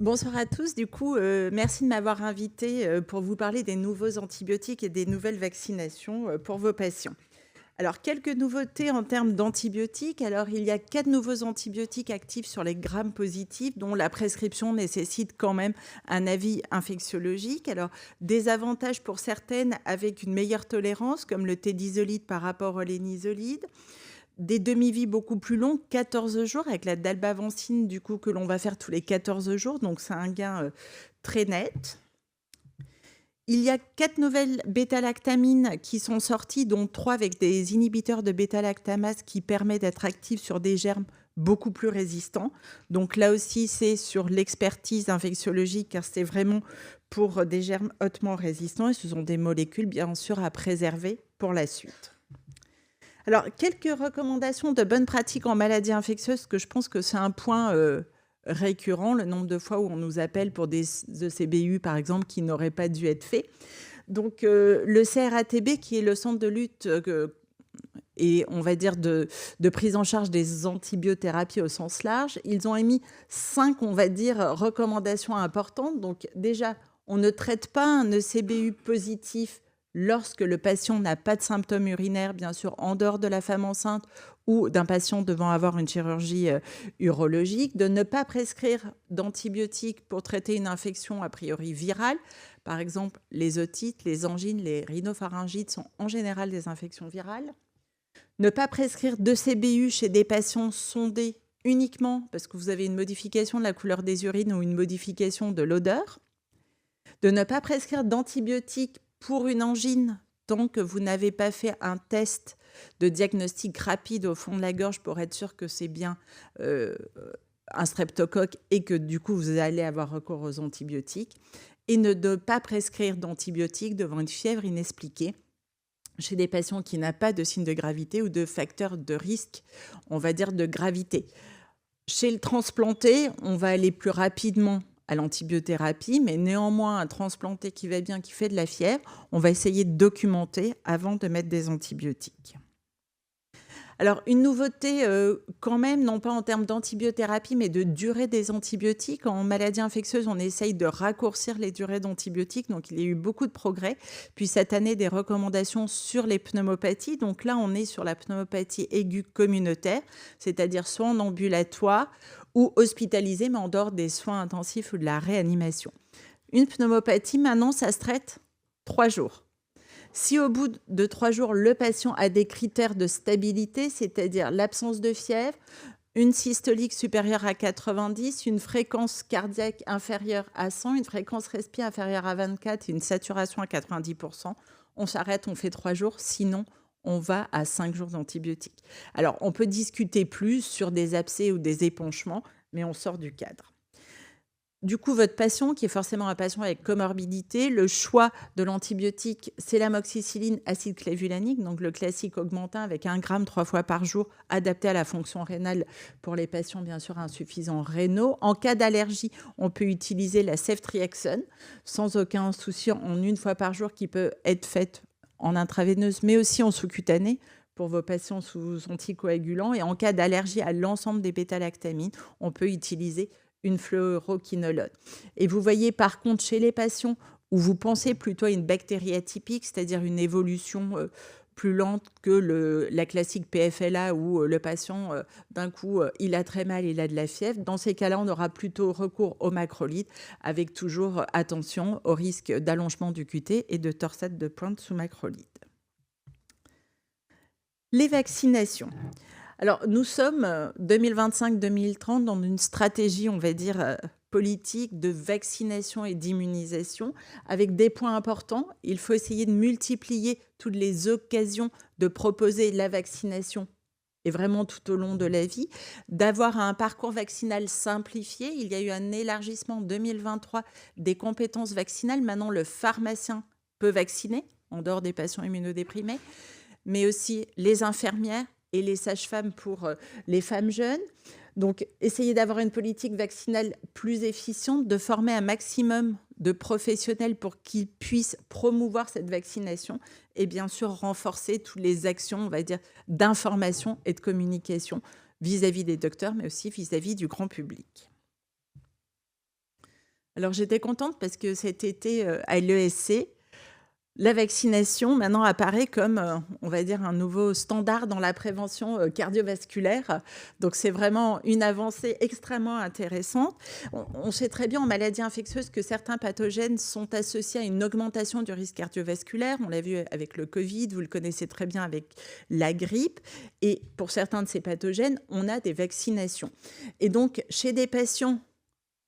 Bonsoir à tous. Du coup, merci de m'avoir invité pour vous parler des nouveaux antibiotiques et des nouvelles vaccinations pour vos patients. Alors, quelques nouveautés en termes d'antibiotiques. Alors, il y a 4 nouveaux antibiotiques actifs sur les grammes positifs, dont la prescription nécessite quand même un avis infectiologique. Alors, des avantages pour certaines avec une meilleure tolérance, comme le tédisolide par rapport au lénisolide. Des demi-vies beaucoup plus longues, 14 jours, avec la dalbavancine, du coup, que l'on va faire tous les 14 jours. Donc, c'est un gain très net. Il y a 4 nouvelles bêta-lactamines qui sont sorties, dont 3 avec des inhibiteurs de bêta-lactamase qui permettent d'être actifs sur des germes beaucoup plus résistants. Donc là aussi, c'est sur l'expertise infectiologique, car c'est vraiment pour des germes hautement résistants et ce sont des molécules, bien sûr, à préserver pour la suite. Alors, quelques recommandations de bonnes pratiques en maladies infectieuses, que je pense que c'est un point récurrent, le nombre de fois où on nous appelle pour des ECBU, par exemple, qui n'auraient pas dû être faits. Donc, le CRATB, qui est le centre de lutte et on va dire de prise en charge des antibiothérapies au sens large, ils ont émis 5, on va dire, recommandations importantes. Donc, déjà, on ne traite pas un ECBU positif lorsque le patient n'a pas de symptômes urinaires, bien sûr, en dehors de la femme enceinte ou d'un patient devant avoir une chirurgie urologique, de ne pas prescrire d'antibiotiques pour traiter une infection a priori virale. Par exemple, les otites, les angines, les rhinopharyngites sont en général des infections virales. Ne pas prescrire de CBU chez des patients sondés uniquement parce que vous avez une modification de la couleur des urines ou une modification de l'odeur. De ne pas prescrire d'antibiotiques pour une angine tant que vous n'avez pas fait un test de diagnostic rapide au fond de la gorge pour être sûr que c'est bien un streptocoque et que du coup vous allez avoir recours aux antibiotiques. Et ne pas prescrire d'antibiotiques devant une fièvre inexpliquée chez des patients qui n'ont pas de signe de gravité ou de facteur de risque, on va dire de gravité. Chez le transplanté, on va aller plus rapidement à l'antibiothérapie, mais néanmoins, un transplanté qui va bien, qui fait de la fièvre, on va essayer de documenter avant de mettre des antibiotiques. Alors, une nouveauté quand même, non pas en termes d'antibiothérapie, mais de durée des antibiotiques. En maladie infectieuse, on essaye de raccourcir les durées d'antibiotiques. Donc, il y a eu beaucoup de progrès. Puis cette année, des recommandations sur les pneumopathies. Donc là, on est sur la pneumopathie aiguë communautaire, c'est-à-dire soit en ambulatoire ou hospitalisée, mais en dehors des soins intensifs ou de la réanimation. Une pneumopathie, maintenant, ça se traite 3 jours. Si au bout de 3 jours, le patient a des critères de stabilité, c'est-à-dire l'absence de fièvre, une systolique supérieure à 90, une fréquence cardiaque inférieure à 100, une fréquence respi inférieure à 24 et une saturation à 90%, on s'arrête, on fait 3 jours, sinon on va à 5 jours d'antibiotiques. Alors, on peut discuter plus sur des abcès ou des épanchements, mais on sort du cadre. Du coup, votre patient, qui est forcément un patient avec comorbidité, le choix de l'antibiotique, c'est l'amoxicilline acide clavulanique, donc le classique augmentin avec 1 gramme 3 fois par jour, adapté à la fonction rénale pour les patients, bien sûr, insuffisants rénaux. En cas d'allergie, on peut utiliser la ceftriaxone, sans aucun souci, en 1 fois par jour, qui peut être faite en intraveineuse, mais aussi en sous-cutanée pour vos patients sous anticoagulants. Et en cas d'allergie à l'ensemble des bêta-lactamines, on peut utiliser une fluoroquinolone. Et vous voyez par contre chez les patients où vous pensez plutôt à une bactérie atypique, c'est-à-dire une évolution plus lente que la classique PFLA où le patient, d'un coup, il a très mal, il a de la fièvre. Dans ces cas-là, on aura plutôt recours au macrolide avec toujours attention au risque d'allongement du QT et de torsade de pointe sous macrolide. Les vaccinations. Alors, nous sommes 2025-2030 dans une stratégie, on va dire, politique de vaccination et d'immunisation avec des points importants. Il faut essayer de multiplier toutes les occasions de proposer la vaccination et vraiment tout au long de la vie, d'avoir un parcours vaccinal simplifié. Il y a eu un élargissement en 2023 des compétences vaccinales. Maintenant, le pharmacien peut vacciner, en dehors des patients immunodéprimés, mais aussi les infirmières et les sages-femmes pour les femmes jeunes. Donc, essayer d'avoir une politique vaccinale plus efficiente, de former un maximum de professionnels pour qu'ils puissent promouvoir cette vaccination et bien sûr renforcer toutes les actions, on va dire, d'information et de communication vis-à-vis des docteurs, mais aussi vis-à-vis du grand public. Alors j'étais contente parce que cet été, à l'ESC, la vaccination maintenant apparaît comme, on va dire un nouveau standard dans la prévention, cardiovasculaire. Donc c'est vraiment une avancée extrêmement intéressante. On sait très bien en maladies infectieuses que certains pathogènes sont associés à une augmentation du risque cardiovasculaire. On l'a vu avec le Covid, vous le connaissez très bien avec la grippe et pour certains de ces pathogènes, on a des vaccinations. Et donc chez des patients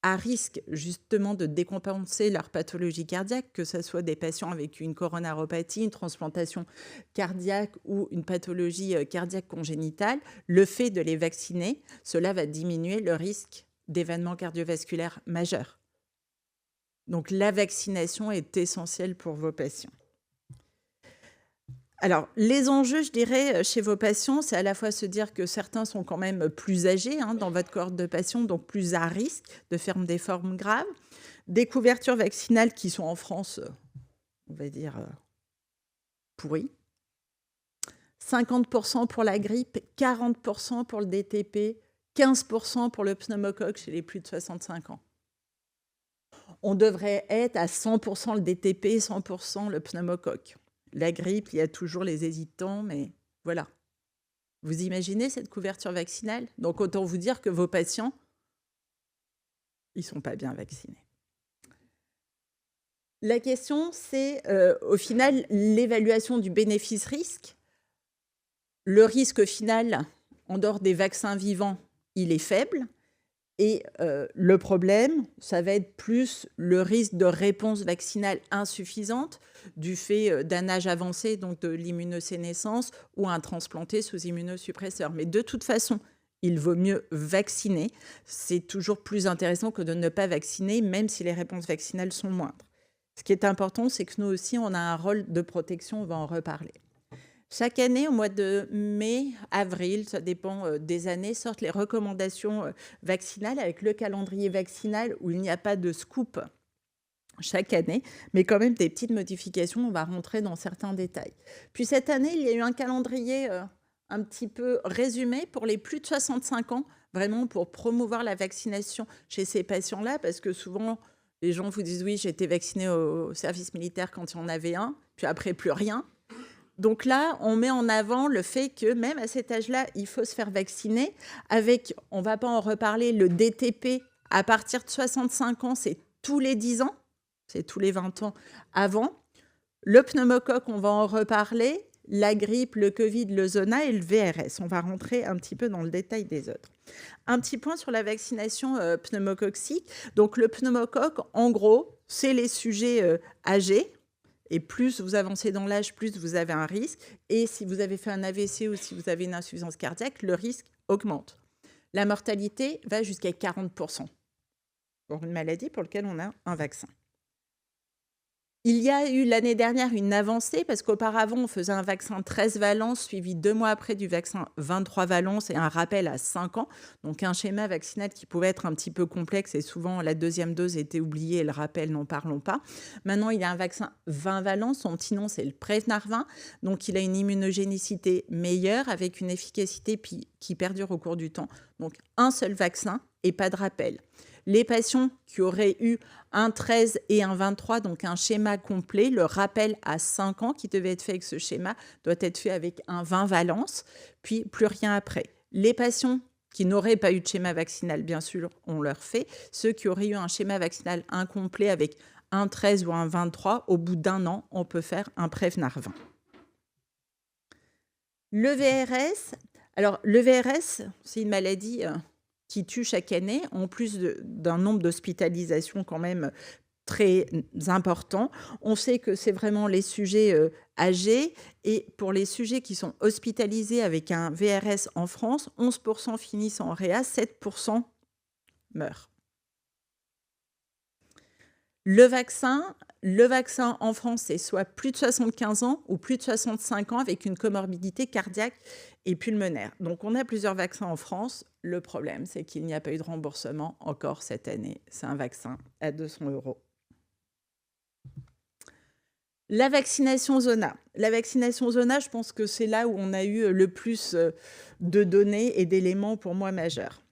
à risque justement de décompenser leur pathologie cardiaque, que ce soit des patients avec une coronaropathie, une transplantation cardiaque ou une pathologie cardiaque congénitale, le fait de les vacciner, cela va diminuer le risque d'événements cardiovasculaires majeurs. Donc la vaccination est essentielle pour vos patients. Alors, les enjeux, je dirais, chez vos patients, c'est à la fois se dire que certains sont quand même plus âgés dans votre cohorte de patients, donc plus à risque de faire des formes graves. Des couvertures vaccinales qui sont en France, on va dire, pourries. 50% pour la grippe, 40% pour le DTP, 15% pour le pneumocoque chez les plus de 65 ans. On devrait être à 100% le DTP, 100% le pneumocoque. La grippe, il y a toujours les hésitants, mais voilà. Vous imaginez cette couverture vaccinale? Donc, autant vous dire que vos patients, ils ne sont pas bien vaccinés. La question, c'est au final l'évaluation du bénéfice-risque. Le risque final, en dehors des vaccins vivants, il est faible. Et le problème, ça va être plus le risque de réponse vaccinale insuffisante du fait d'un âge avancé, donc de l'immunosénescence, ou un transplanté sous immunosuppresseur. Mais de toute façon, il vaut mieux vacciner. C'est toujours plus intéressant que de ne pas vacciner, même si les réponses vaccinales sont moindres. Ce qui est important, c'est que nous aussi, on a un rôle de protection, on va en reparler. Chaque année, au mois de mai, avril, ça dépend des années, sortent les recommandations vaccinales avec le calendrier vaccinal où il n'y a pas de scoop chaque année, mais quand même des petites modifications, on va rentrer dans certains détails. Puis cette année, il y a eu un calendrier un petit peu résumé pour les plus de 65 ans, vraiment pour promouvoir la vaccination chez ces patients-là, parce que souvent, les gens vous disent « oui, j'ai été vacciné au service militaire quand il y en avait un, puis après plus rien ». Donc là, on met en avant le fait que même à cet âge-là, il faut se faire vacciner avec, on ne va pas en reparler, le DTP à partir de 65 ans, c'est tous les 10 ans, c'est tous les 20 ans avant. Le pneumocoque, on va en reparler, la grippe, le Covid, le Zona et le VRS. On va rentrer un petit peu dans le détail des autres. Un petit point sur la vaccination pneumococcique. Donc le pneumocoque, en gros, c'est les sujets âgés. Et plus vous avancez dans l'âge, plus vous avez un risque. Et si vous avez fait un AVC ou si vous avez une insuffisance cardiaque, le risque augmente. La mortalité va jusqu'à 40% pour une maladie pour laquelle on a un vaccin. Il y a eu l'année dernière une avancée parce qu'auparavant, on faisait un vaccin 13 valences suivi 2 mois après du vaccin 23 valences et un rappel à 5 ans. Donc un schéma vaccinal qui pouvait être un petit peu complexe et souvent la deuxième dose était oubliée et le rappel, n'en parlons pas. Maintenant, il y a un vaccin 20 valences. Son petit nom, c'est le Prevnar 20. Donc il a une immunogénicité meilleure avec une efficacité qui perdure au cours du temps. Donc un seul vaccin et pas de rappel. Les patients qui auraient eu un 13 et un 23, donc un schéma complet, le rappel à 5 ans qui devait être fait avec ce schéma doit être fait avec un 20 valence, puis plus rien après. Les patients qui n'auraient pas eu de schéma vaccinal, bien sûr, on leur fait. Ceux qui auraient eu un schéma vaccinal incomplet avec un 13 ou un 23, au bout d'un an, on peut faire un Prevnar 20. Le VRS, alors le VRS, c'est une maladie qui tue chaque année, en plus d'un nombre d'hospitalisations quand même très important. On sait que c'est vraiment les sujets âgés et pour les sujets qui sont hospitalisés avec un VRS en France, 11% finissent en réa, 7% meurent. Le vaccin en France, c'est soit plus de 75 ans ou plus de 65 ans avec une comorbidité cardiaque et pulmonaire. Donc, on a plusieurs vaccins en France. Le problème, c'est qu'il n'y a pas eu de remboursement encore cette année. C'est un vaccin à 200 €. La vaccination Zona. La vaccination Zona, je pense que c'est là où on a eu le plus de données et d'éléments pour moi majeurs.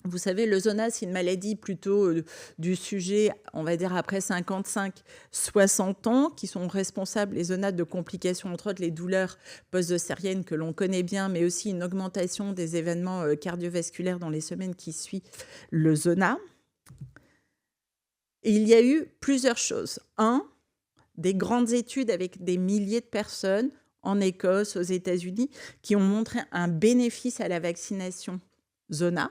Vous savez, le zona, c'est une maladie plutôt du sujet, on va dire après 55-60 ans, qui sont responsables, les zonas, de complications, entre autres les douleurs post-osériennes que l'on connaît bien, mais aussi une augmentation des événements cardiovasculaires dans les semaines qui suivent le zona. Et il y a eu plusieurs choses. Des grandes études avec des milliers de personnes en Écosse, aux États-Unis, qui ont montré un bénéfice à la vaccination zona,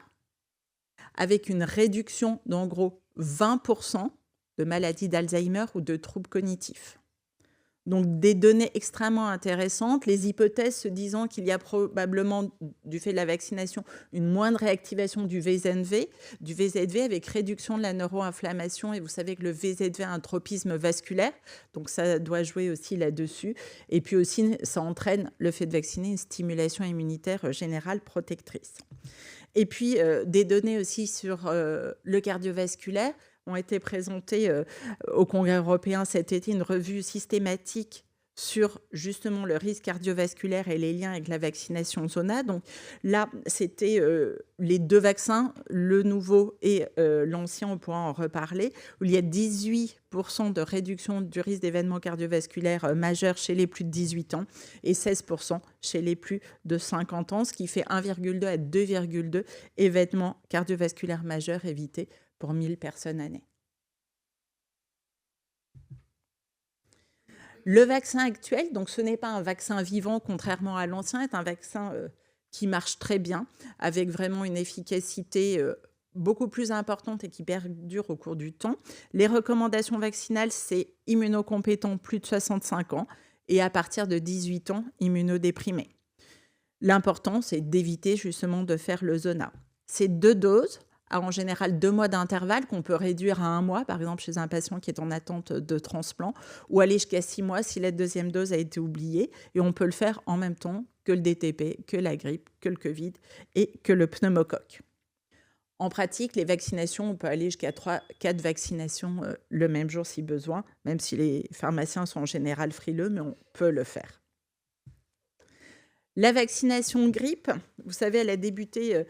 avec une réduction d'en gros 20% de maladies d'Alzheimer ou de troubles cognitifs. Donc des données extrêmement intéressantes, les hypothèses se disant qu'il y a probablement, du fait de la vaccination, une moindre réactivation du VZV avec réduction de la neuroinflammation. Et vous savez que le VZV a un tropisme vasculaire, donc ça doit jouer aussi là-dessus. Et puis aussi, ça entraîne, le fait de vacciner, une stimulation immunitaire générale protectrice. Et puis, des données aussi sur le cardiovasculaire ont été présentées au Congrès européen cet été, une revue systématique sur justement le risque cardiovasculaire et les liens avec la vaccination zona. Donc là, c'était les deux vaccins, le nouveau et l'ancien, on pourra en reparler, où il y a 18% de réduction du risque d'événements cardiovasculaires majeurs chez les plus de 18 ans et 16% chez les plus de 50 ans, ce qui fait 1,2 à 2,2 événements cardiovasculaires majeurs évités pour 1000 personnes années. Le vaccin actuel, donc ce n'est pas un vaccin vivant, contrairement à l'ancien, est un vaccin qui marche très bien, avec vraiment une efficacité beaucoup plus importante et qui perdure au cours du temps. Les recommandations vaccinales, c'est immunocompétents plus de 65 ans et à partir de 18 ans, immunodéprimés. L'important, c'est d'éviter justement de faire le zona. C'est 2 doses, à en général 2 mois d'intervalle, qu'on peut réduire à 1 mois, par exemple chez un patient qui est en attente de transplant, ou aller jusqu'à 6 mois si la deuxième dose a été oubliée. Et on peut le faire en même temps que le DTP, que la grippe, que le Covid et que le pneumocoque. En pratique, les vaccinations, on peut aller jusqu'à 3-4 vaccinations le même jour si besoin, même si les pharmaciens sont en général frileux, mais on peut le faire. La vaccination grippe, vous savez, elle a débuté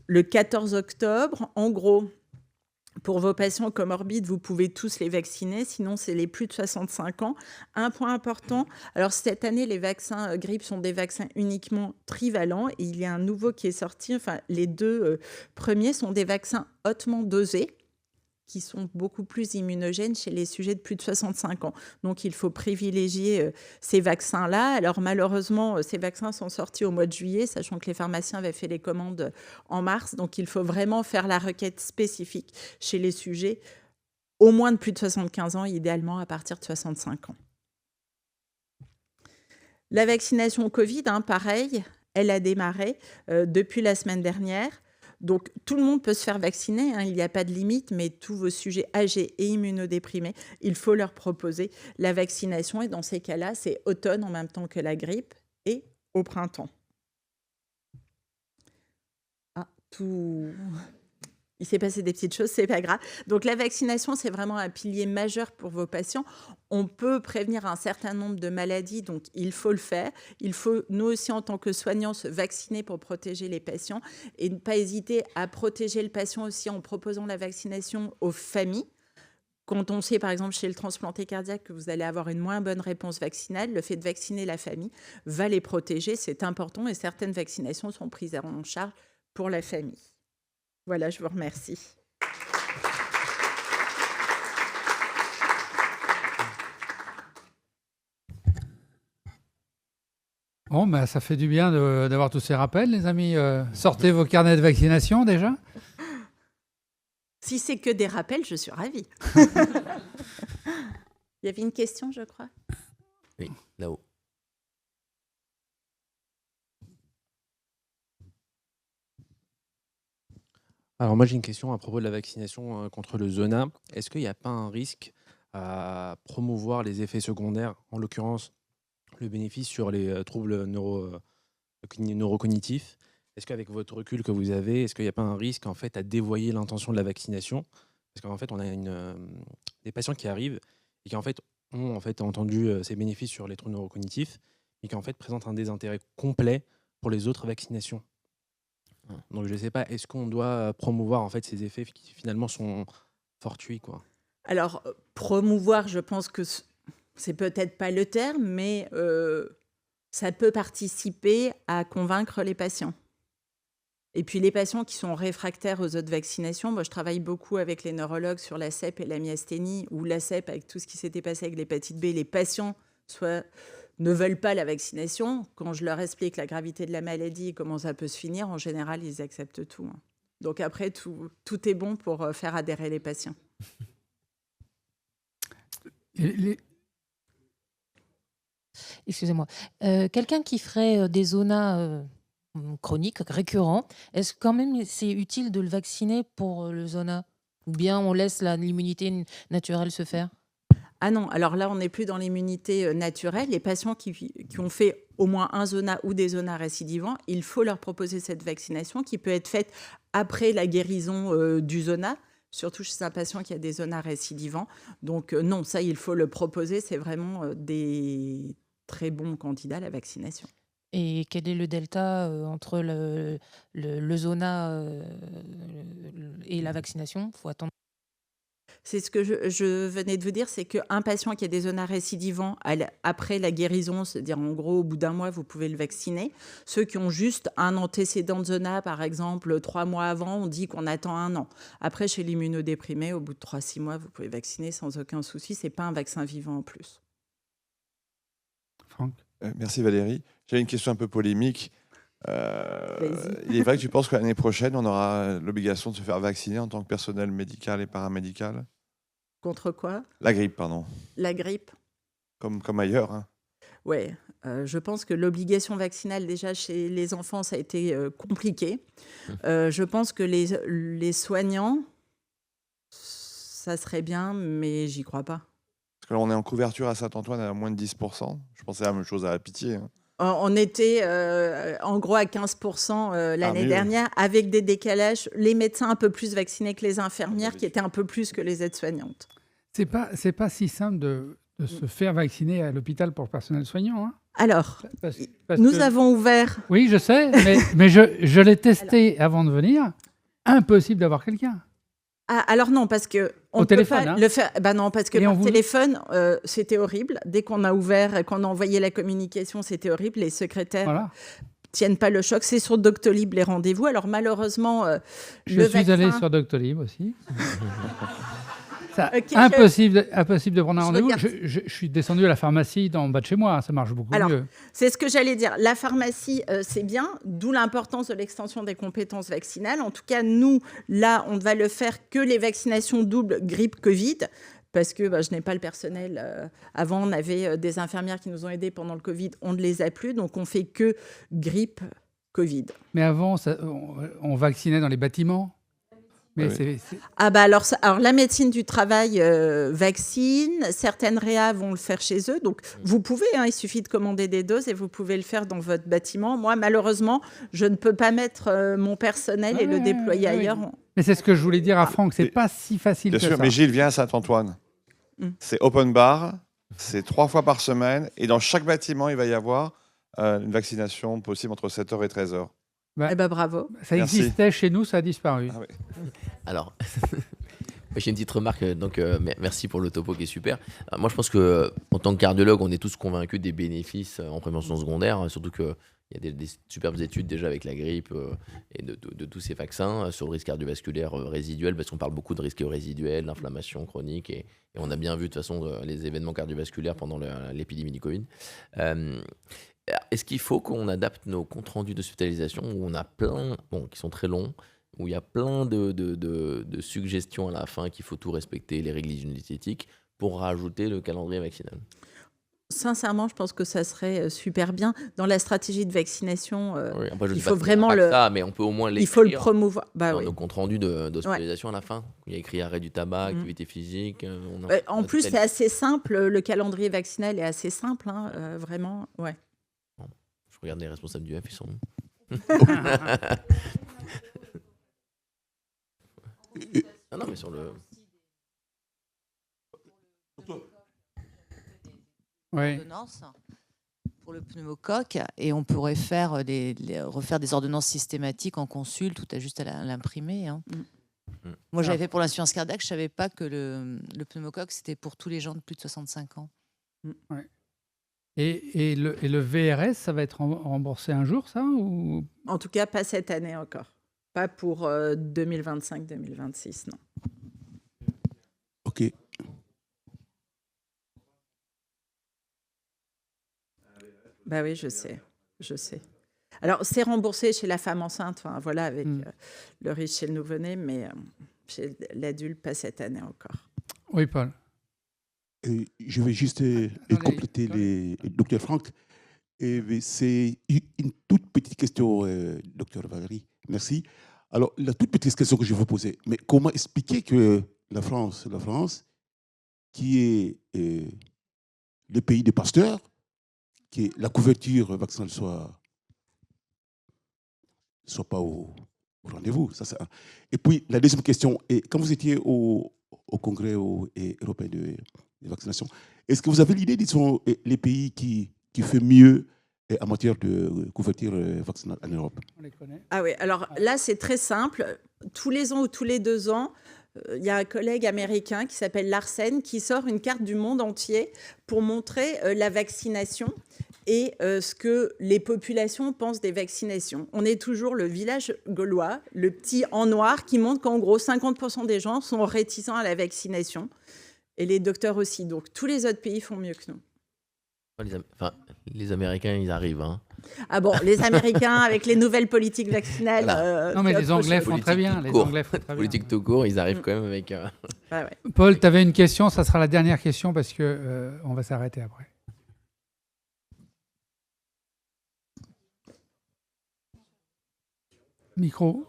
le 14 octobre. En gros, pour vos patients comorbides, vous pouvez tous les vacciner, sinon c'est les plus de 65 ans. Un point important, alors cette année, les vaccins grippe sont des vaccins uniquement trivalents et il y a un nouveau qui est sorti, enfin les 2 premiers sont des vaccins hautement dosés, qui sont beaucoup plus immunogènes chez les sujets de plus de 65 ans. Donc, il faut privilégier ces vaccins-là. Alors, malheureusement, ces vaccins sont sortis au mois de juillet, sachant que les pharmaciens avaient fait les commandes en mars. Donc, il faut vraiment faire la requête spécifique chez les sujets au moins de plus de 75 ans, idéalement à partir de 65 ans. La vaccination Covid, pareil, elle a démarré depuis la semaine dernière. Donc, tout le monde peut se faire vacciner, il n'y a pas de limite, mais tous vos sujets âgés et immunodéprimés, il faut leur proposer la vaccination. Et dans ces cas-là, c'est automne en même temps que la grippe et au printemps. Il s'est passé des petites choses, c'est pas grave. Donc la vaccination, c'est vraiment un pilier majeur pour vos patients. On peut prévenir un certain nombre de maladies, donc il faut le faire. Il faut, nous aussi, en tant que soignants, se vacciner pour protéger les patients et ne pas hésiter à protéger le patient aussi en proposant la vaccination aux familles. Quand on sait, par exemple, chez le transplanté cardiaque, que vous allez avoir une moins bonne réponse vaccinale, le fait de vacciner la famille va les protéger, c'est important, et certaines vaccinations sont prises en charge pour la famille. Voilà, je vous remercie. Bon, ben, ça fait du bien d'avoir tous ces rappels, les amis. Sortez vos carnets de vaccination déjà. Si c'est que des rappels, je suis ravie. Il y avait une question, je crois. Oui, là-haut. Alors moi j'ai une question à propos de la vaccination contre le zona. Est-ce qu'il n'y a pas un risque à promouvoir les effets secondaires, en l'occurrence le bénéfice sur les troubles neurocognitifs? Est-ce qu'avec votre recul que vous avez, est-ce qu'il n'y a pas un risque en fait à dévoyer l'intention de la vaccination? Parce qu'en fait on a des patients qui arrivent et qui en fait ont en fait entendu ces bénéfices sur les troubles neurocognitifs et qui en fait présentent un désintérêt complet pour les autres vaccinations. Donc je ne sais pas, est-ce qu'on doit promouvoir en fait ces effets qui finalement sont fortuits, quoi? Alors, promouvoir, je pense que c'est peut-être pas le terme, mais ça peut participer à convaincre les patients. Et puis les patients qui sont réfractaires aux autres vaccinations, moi je travaille beaucoup avec les neurologues sur la CEP et la myasthénie, ou la CEP avec tout ce qui s'était passé avec l'hépatite B, les patients ne veulent pas la vaccination. Quand je leur explique la gravité de la maladie et comment ça peut se finir, en général, ils acceptent tout, hein. Donc après, tout est bon pour faire adhérer les patients. Excusez-moi. Quelqu'un qui ferait des zonas chroniques, récurrents, est-ce quand même c'est utile de le vacciner pour le zona? Ou bien on laisse l'immunité naturelle se faire? Ah non, alors là, on n'est plus dans l'immunité naturelle. Les patients qui ont fait au moins un zona ou des zonas récidivants, il faut leur proposer cette vaccination qui peut être faite après la guérison du zona, surtout chez un patient qui a des zonas récidivants. Donc non, ça, il faut le proposer. C'est vraiment des très bons candidats à la vaccination. Et quel est le delta entre le zona et la vaccination? Faut attendre. C'est ce que je venais de vous dire, c'est qu'un patient qui a des zonas récidivants après la guérison, c'est-à-dire en gros au bout d'un mois, vous pouvez le vacciner. Ceux qui ont juste un antécédent de zona, par exemple 3 mois avant, on dit qu'on attend 1 an. Après, chez l'immunodéprimé, au bout de 3-6 mois, vous pouvez vacciner sans aucun souci. C'est pas un vaccin vivant en plus. Franck. Merci Valérie. J'ai une question un peu polémique. Vas-y. Il est vrai que tu penses que l'année prochaine, on aura l'obligation de se faire vacciner en tant que personnel médical et paramédical? Contre quoi? La grippe, pardon. La grippe. Comme ailleurs, hein. Oui, je pense que l'obligation vaccinale, déjà chez les enfants, ça a été compliqué. Je pense que les soignants, ça serait bien, mais j'y crois pas. Parce que là, on est en couverture à Saint-Antoine à moins de 10%. Je pensais à la même chose à la Pitié, hein. On était en gros à 15% l'année mieux. dernière, avec des décalages. Les médecins un peu plus vaccinés que les infirmières, qui étaient un peu plus que les aides-soignantes. C'est pas si simple de se faire vacciner à l'hôpital pour le personnel soignant, hein. Alors, Parce nous que- avons ouvert... Oui, je sais, mais je l'ai testé avant de venir. Impossible d'avoir quelqu'un. Ah, alors non, parce que on Au ne peut téléphone, pas hein. le faire. Ben non, parce que Et on par vous- téléphone, c'était horrible. Dès qu'on a ouvert et qu'on a envoyé la communication, c'était horrible. Les secrétaires Voilà. tiennent pas le choc. C'est sur Doctolib les rendez-vous. Alors malheureusement, Je le suis vaccin... allé sur Doctolib aussi. Ça, Ok, impossible de prendre un je rendez-vous. regarde. Je suis descendu à la pharmacie en bas de chez moi. Ça marche beaucoup Alors, mieux. c'est ce que j'allais dire. La pharmacie, c'est bien, d'où l'importance de l'extension des compétences vaccinales. En tout cas, nous, là, on ne va le faire que les vaccinations doubles grippe-Covid, parce que je n'ai pas le personnel. Avant, on avait des infirmières qui nous ont aidés pendant le Covid. On ne les a plus, donc on fait que grippe-Covid. Mais avant, on vaccinait dans les bâtiments. Mais Oui. Ah bah alors la médecine du travail vaccine, certaines réas vont le faire chez eux, donc vous pouvez, hein, il suffit de commander des doses et vous pouvez le faire dans votre bâtiment. Moi, malheureusement, je ne peux pas mettre mon personnel et le déployer ailleurs. Mais c'est ce que je voulais dire à Franck, c'est pas si facile Bien que sûr, ça. mais Gilles vient à Saint-Antoine. C'est open bar, c'est 3 fois par semaine, et dans chaque bâtiment, il va y avoir une vaccination possible entre 7h et 13h. Eh ben bravo. Ça Merci. existait chez nous, ça a disparu. Ah oui. Alors, j'ai une petite remarque, donc merci pour le topo qui est super. Moi, je pense que en tant que cardiologue, on est tous convaincus des bénéfices en prévention secondaire, surtout qu'il y a des superbes études déjà avec la grippe et de tous ces vaccins sur le risque cardiovasculaire résiduel, parce qu'on parle beaucoup de risque résiduel, d'inflammation chronique, et on a bien vu de toute façon les événements cardiovasculaires pendant l'épidémie du Covid. Est-ce qu'il faut qu'on adapte nos comptes rendus d'hospitalisation où on a plein, qui sont très longs, où il y a plein de suggestions à la fin qu'il faut tout respecter, les règles diététiques, pour rajouter le calendrier vaccinal? Sincèrement, je pense que ça serait super bien. Dans la stratégie de vaccination, Oui, après, je il dis faut pas que vraiment pas le... ça, mais on peut au moins Il faut le l'écrire promouvoir. Bah, dans oui. nos comptes rendus d'hospitalisation à la fin. Il y a écrit arrêt du tabac, activité physique. En plus, c'est assez simple. Le calendrier vaccinal est assez simple, hein, vraiment. Ouais. Je regarde les responsables du F, ils sont... non, mais sur le... Oui. Ordonnance pour le pneumocoque et on pourrait faire refaire des ordonnances systématiques en consulte, tout à juste à l'imprimer. Hein. Moi, j'avais fait pour l'insuffisance cardiaque, je ne savais pas que le pneumocoque, c'était pour tous les gens de plus de 65 ans. Ouais. Et le VRS, ça va être remboursé un jour, ça ou... En tout cas, pas cette année encore. Pas pour 2025-2026, non. OK. Bah oui, je sais. Alors, c'est remboursé chez la femme enceinte, enfin, voilà, avec le riche chez le nouveau-né, mais chez l'adulte, pas cette année encore. Oui, Paul. Je vais juste compléter les docteur Franck. C'est une toute petite question, docteur Valérie. Merci. Alors, la toute petite question que je vais vous poser, mais comment expliquer que la France, qui est le pays des pasteurs, que la couverture vaccinale soit pas au rendez-vous. Et puis, la deuxième question, quand vous étiez au Congrès européen de vaccination, est-ce que vous avez l'idée, disons, les pays qui font mieux en matière de couverture vaccinale en Europe? On les connaît. Ah oui, alors là, c'est très simple. Tous les ans ou tous les 2 ans, il y a un collègue américain qui s'appelle Larsen qui sort une carte du monde entier pour montrer la vaccination et ce que les populations pensent des vaccinations. On est toujours le village gaulois, le petit en noir qui montre qu'en gros 50% des gens sont réticents à la vaccination et les docteurs aussi. Donc tous les autres pays font mieux que nous. Les Américains, ils arrivent. Hein. Ah bon, les Américains avec les nouvelles politiques vaccinales. Non, mais les Anglais font très bien. Politique tout court, ils arrivent quand même avec. Ouais. Paul, tu avais une question, ça sera la dernière question parce que on va s'arrêter après. Micro.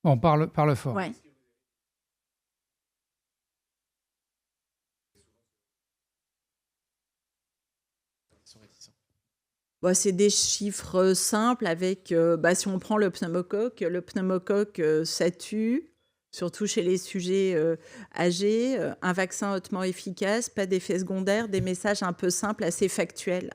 Bon, parle fort. Ouais. Bon, c'est des chiffres simples avec, si on prend le pneumocoque, ça tue, surtout chez les sujets âgés. Un vaccin hautement efficace, pas d'effets secondaires, des messages un peu simples, assez factuels.